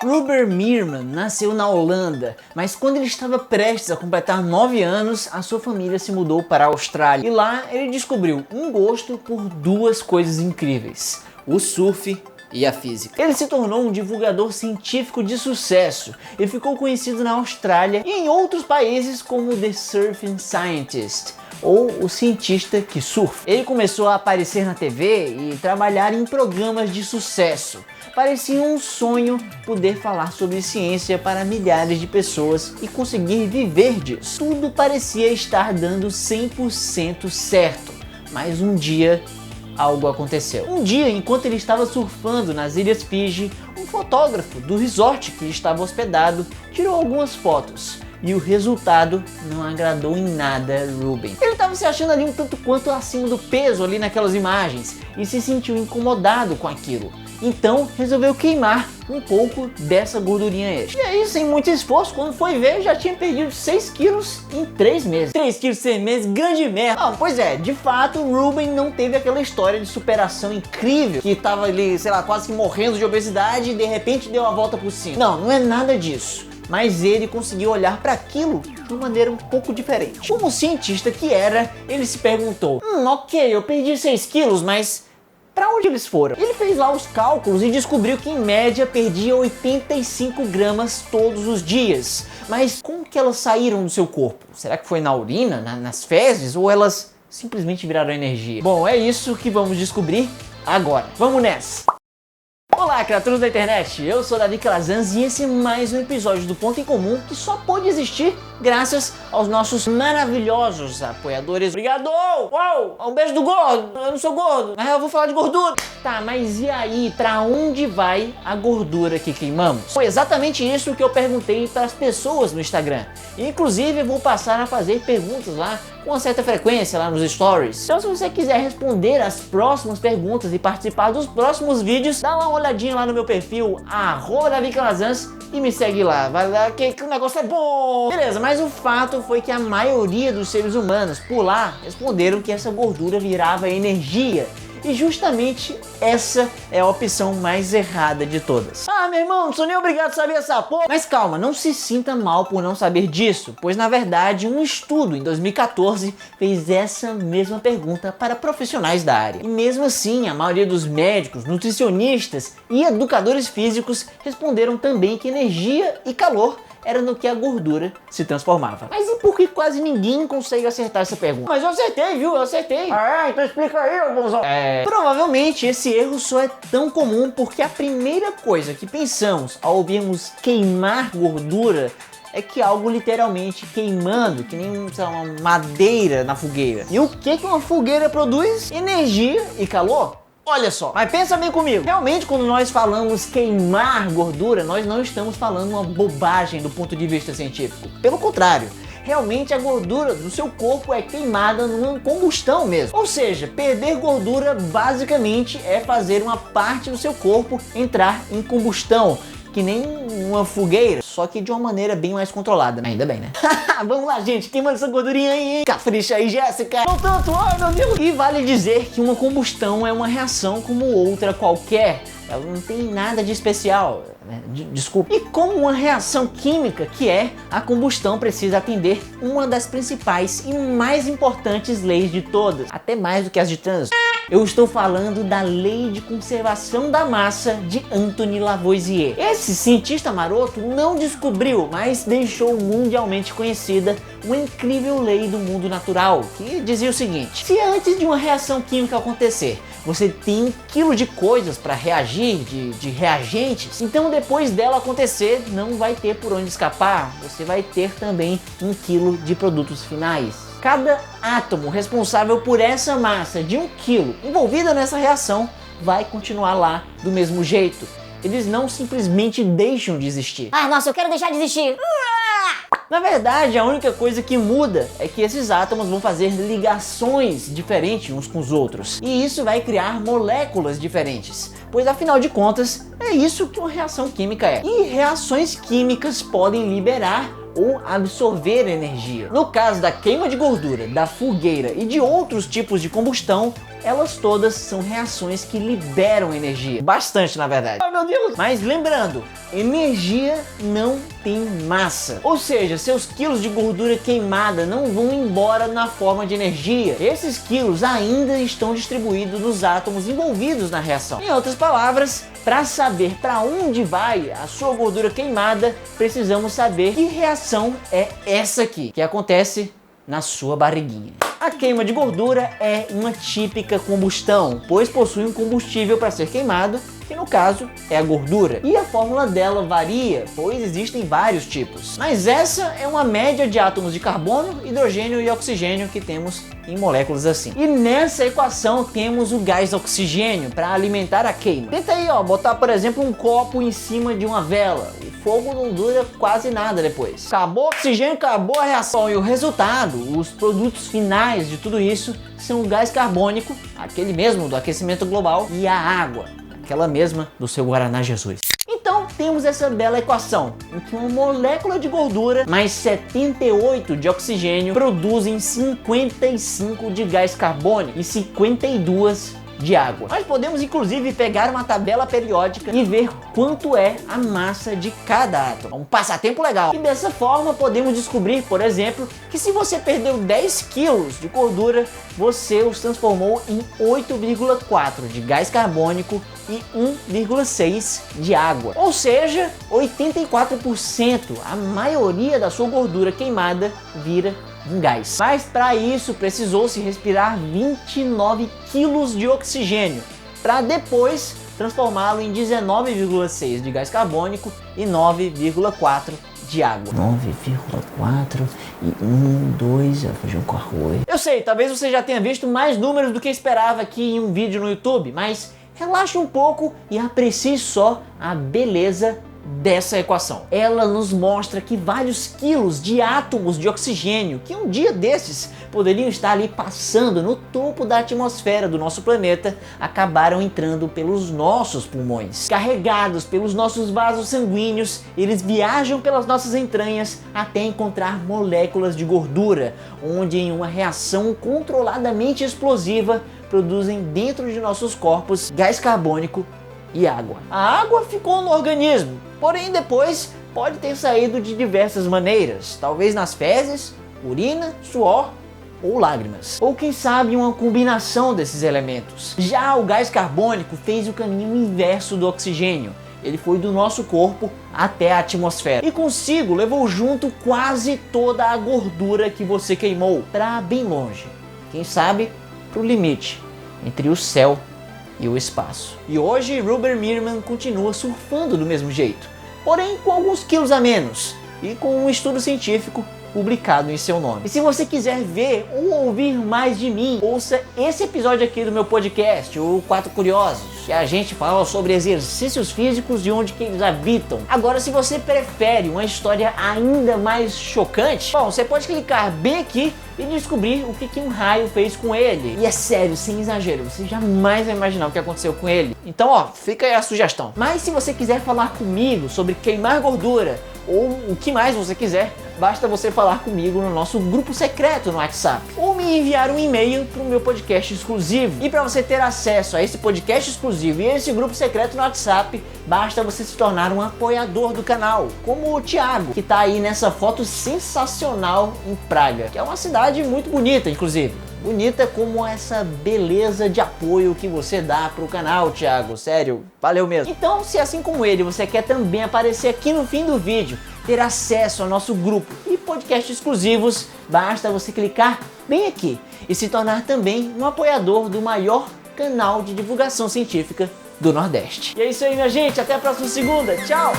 Robert Meerman nasceu na Holanda, mas quando ele estava prestes a completar 9 anos, a sua família se mudou para a Austrália. E lá ele descobriu um gosto por duas coisas incríveis: o surf e a física. Ele se tornou um divulgador científico de sucesso e ficou conhecido na Austrália e em outros países como The Surfing Scientist, ou o cientista que surfa. Ele começou a aparecer na TV e trabalhar em programas de sucesso. Parecia um sonho poder falar sobre ciência para milhares de pessoas e conseguir viver disso. Tudo parecia estar dando 100% certo, mas um dia algo aconteceu. Um dia, enquanto ele estava surfando nas Ilhas Fiji, um fotógrafo do resort que estava hospedado tirou algumas fotos. E o resultado não agradou em nada Ruben. Ele estava se achando ali um tanto quanto acima do peso ali naquelas imagens e se sentiu incomodado com aquilo. Então resolveu queimar um pouco dessa gordurinha extra. E aí, sem muito esforço, quando foi ver, já tinha perdido 6 quilos em 3 meses. 3 quilos em 6 meses, grande merda. Ah, pois é, de fato, Ruben não teve aquela história de superação incrível, que tava ali, sei lá, quase que morrendo de obesidade e de repente deu a volta por cima. Não, não é nada disso. Mas ele conseguiu olhar para aquilo de uma maneira um pouco diferente. Como cientista que era, ele se perguntou: ok, eu perdi 6 quilos, mas para onde eles foram? Ele fez lá os cálculos e descobriu que em média perdia 85 gramas todos os dias. Mas como que elas saíram do seu corpo? Será que foi na urina, nas fezes, ou elas simplesmente viraram energia? Bom, é isso que vamos descobrir agora. Vamos nessa! Olá, criaturas da internet, eu sou Davi Calazans e esse é mais um episódio do Ponto em Comum que só pôde existir graças aos nossos maravilhosos apoiadores. Obrigado! Uau! Um beijo do gordo! Eu não sou gordo, mas eu vou falar de gordura. Tá, mas e aí, pra onde vai a gordura que queimamos? Foi exatamente isso que eu perguntei para as pessoas no Instagram. Inclusive, eu vou passar a fazer perguntas lá com uma certa frequência lá nos stories. Então, se você quiser responder as próximas perguntas e participar dos próximos vídeos, dá uma olhadinha lá no meu perfil, @DaviCalazans, e me segue lá. Vai lá que o negócio é bom. Beleza, mas o fato foi que a maioria dos seres humanos por lá responderam que essa gordura virava energia. E justamente essa é a opção mais errada de todas. Ah, meu irmão, não sou nem obrigado a saber essa porra. Mas calma, não se sinta mal por não saber disso, pois na verdade um estudo em 2014 fez essa mesma pergunta para profissionais da área. E mesmo assim, a maioria dos médicos, nutricionistas e educadores físicos responderam também que energia e calor era no que a gordura se transformava. Mas e por que quase ninguém consegue acertar essa pergunta? Mas eu acertei, viu? Eu acertei. Ah, então explica aí, bonzão. Provavelmente esse erro só é tão comum porque a primeira coisa que pensamos ao ouvirmos queimar gordura é que algo literalmente queimando, que nem, sei lá, uma madeira na fogueira. E o que uma fogueira produz? Energia e calor. Olha só, mas pensa bem comigo, realmente quando nós falamos queimar gordura, nós não estamos falando uma bobagem do ponto de vista científico. Pelo contrário, realmente a gordura do seu corpo é queimada numa combustão mesmo. Ou seja, perder gordura basicamente é fazer uma parte do seu corpo entrar em combustão, que nem uma fogueira, só que de uma maneira bem mais controlada, né? Ainda bem, né? Vamos lá, gente, queimando essa gordurinha aí, hein? Capricha aí, Jéssica! Não tanto, ai meu Deus! E vale dizer que uma combustão é uma reação como outra qualquer. Ela não tem nada de especial, né? Desculpa. E como uma reação química que é, a combustão precisa atender uma das principais e mais importantes leis de todas, até mais do que as de trânsito. Eu estou falando da Lei de Conservação da Massa de Anthony Lavoisier. Esse cientista maroto não descobriu, mas deixou mundialmente conhecida uma incrível lei do mundo natural, que dizia o seguinte: se antes de uma reação química acontecer, você tem 1 quilo de coisas para reagir, de reagentes, então depois dela acontecer, não vai ter por onde escapar, você vai ter também 1 quilo de produtos finais. Cada átomo responsável por essa massa de 1 quilo envolvida nessa reação vai continuar lá do mesmo jeito. Eles não simplesmente deixam de existir. Ah, nossa, eu quero deixar de existir. Na verdade, a única coisa que muda é que esses átomos vão fazer ligações diferentes uns com os outros. E isso vai criar moléculas diferentes, pois afinal de contas, é isso que uma reação química é. E reações químicas podem liberar ou absorver energia. No caso da queima de gordura, da fogueira e de outros tipos de combustão, elas todas são reações que liberam energia. Bastante, na verdade. Oh, meu Deus! Mas lembrando, energia não tem massa. Ou seja, seus quilos de gordura queimada não vão embora na forma de energia. Esses quilos ainda estão distribuídos nos átomos envolvidos na reação. Em outras palavras, para saber para onde vai a sua gordura queimada, precisamos saber que reação é essa aqui, que acontece na sua barriguinha. A queima de gordura é uma típica combustão, pois possui um combustível para ser queimado, que no caso é a gordura. E a fórmula dela varia, pois existem vários tipos. Mas essa é uma média de átomos de carbono, hidrogênio e oxigênio que temos em moléculas assim. E nessa equação temos o gás oxigênio para alimentar a queima. Tenta aí, botar por exemplo um copo em cima de uma vela. O fogo não dura quase nada depois. Acabou o oxigênio, acabou a reação. E o resultado, os produtos finais de tudo isso, são o gás carbônico, aquele mesmo do aquecimento global, e a água, aquela mesma do seu Guaraná Jesus. Então temos essa bela equação, em que uma molécula de gordura mais 78 de oxigênio produzem 55 de gás carbônico e 52 de água. Nós podemos inclusive pegar uma tabela periódica e ver quanto é a massa de cada átomo. Um passatempo legal. E dessa forma podemos descobrir, por exemplo, que se você perdeu 10 quilos de gordura, você os transformou em 8,4 de gás carbônico e 1,6 de água. Ou seja, 84%, a maioria da sua gordura queimada vira um gás. Mas para isso precisou-se respirar 29 quilos de oxigênio, para depois transformá-lo em 19,6 de gás carbônico e 9,4 de água. 9,4 e 2, fugiu um corro. Eu sei, talvez você já tenha visto mais números do que esperava aqui em um vídeo no YouTube, mas relaxe um pouco e aprecie só a beleza dessa equação. Ela nos mostra que vários quilos de átomos de oxigênio, que um dia desses poderiam estar ali passando no topo da atmosfera do nosso planeta, acabaram entrando pelos nossos pulmões. Carregados pelos nossos vasos sanguíneos, eles viajam pelas nossas entranhas até encontrar moléculas de gordura, onde em uma reação controladamente explosiva produzem dentro de nossos corpos gás carbônico e água. A água ficou no organismo, porém depois pode ter saído de diversas maneiras, talvez nas fezes, urina, suor ou lágrimas. Ou quem sabe uma combinação desses elementos. Já o gás carbônico fez o caminho inverso do oxigênio. Ele foi do nosso corpo até a atmosfera e consigo levou junto quase toda a gordura que você queimou para bem longe. Quem sabe para o limite entre o céu e o espaço. E hoje Robert Meerman continua surfando do mesmo jeito, porém com alguns quilos a menos e com um estudo científico publicado em seu nome. E se você quiser ver ou ouvir mais de mim, ouça esse episódio aqui do meu podcast, o 4 Curiosos, que a gente fala sobre exercícios físicos e onde que eles habitam. Agora, se você prefere uma história ainda mais chocante, bom, você pode clicar bem aqui e descobrir o que um raio fez com ele. E é sério, sem exagero, você jamais vai imaginar o que aconteceu com ele. Então, fica aí a sugestão. Mas se você quiser falar comigo sobre queimar gordura, ou o que mais você quiser, basta você falar comigo no nosso grupo secreto no WhatsApp, ou me enviar um e-mail para o meu podcast exclusivo. E para você ter acesso a esse podcast exclusivo e esse grupo secreto no WhatsApp, basta você se tornar um apoiador do canal, como o Thiago, que está aí nessa foto sensacional em Praga, que é uma cidade muito bonita, inclusive. Bonita como essa beleza de apoio que você dá pro canal, Thiago. Sério, valeu mesmo. Então, se assim como ele, você quer também aparecer aqui no fim do vídeo, ter acesso ao nosso grupo e podcasts exclusivos, basta você clicar bem aqui e se tornar também um apoiador do maior canal de divulgação científica do Nordeste. E é isso aí, minha gente. Até a próxima segunda. Tchau!